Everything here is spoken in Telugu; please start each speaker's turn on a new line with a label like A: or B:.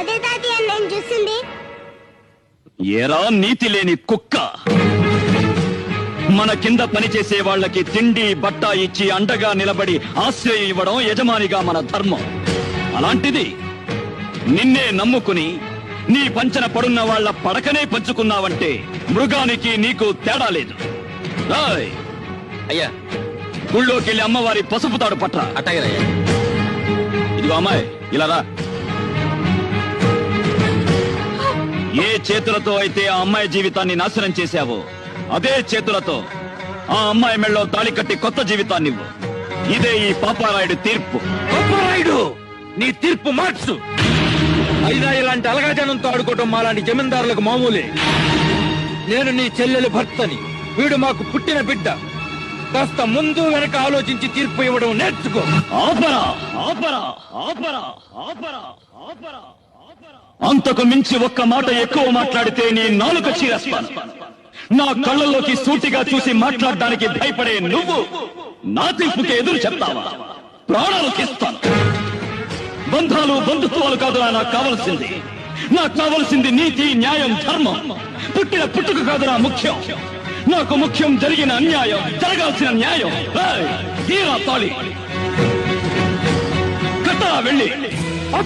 A: అదే తాతయ్య నేను చూసింది.
B: ఏరా నీతి లేని కుక్క, మన కింద పనిచేసే వాళ్ళకి తిండి బట్ట ఇచ్చి అండగా నిలబడి ఆశ్రయం ఇవ్వడం యజమానిగా మన ధర్మం. అలాంటిది నిన్నే నమ్ముకుని నీ పంచన పడున్న వాళ్ళ పడకనే పంచుకున్నావంటే మృగానికి నీకు తేడా లేదు. రాయ్
C: అయ్యా,
B: గుళ్ళోకెళ్ళి అమ్మవారి పసుపు తాడు పట్రా.
C: అట్టగలయ్యా.
B: ఇదిగో అమ్మాయి, ఇలా రా. ఏ చేతులతో అయితే ఆ అమ్మాయి జీవితాన్ని నాశనం చేశావో అదే చేతులతో ఆ అమ్మాయి మెళ్ళో తాళి కట్టి కొత్త జీవితాన్ని ఇవ్వు. ఇదే ఈ పాపారాయుడు తీర్పు.
C: పాపారాయుడు, నీ తీర్పు మార్చు. అయినా ఇలాంటి అలగాజనంతో ఆడుకోవటం మాలాంటి జమీందారులకు మామూలే. నేను నీ చెల్లెలి భర్తని, వీడు మాకు పుట్టిన బిడ్డ. కాస్త ముందు వెనక ఆలోచించి తీర్పు ఇవ్వడం నేర్చుకో.
B: ఆపరా ఆపరా ఆపరా ఆపరా ఆపరా. అంతకు మించి ఒక్క మాట ఎక్కువ మాట్లాడితే నీ నాలుక చీరేస్తాను. నా కళ్ళలోకి సూటిగా చూసి మాట్లాడడానికి భయపడే నువ్వు నా తీర్పుకి ఎదురు చెప్తావా? ప్రాణాలకు ఇస్తాను. బంధాలు బంధుత్వాలు కాదురా నాకు కావలసింది. నాకు కావలసింది నీతి, న్యాయం, ధర్మం. పుట్టిన పుట్టుక కాదురా ముఖ్యం. నాకు ముఖ్యం జరిగిన అన్యాయం, జరగాల్సిన న్యాయం. తీరా తాళి కట్టరా వెళ్ళి.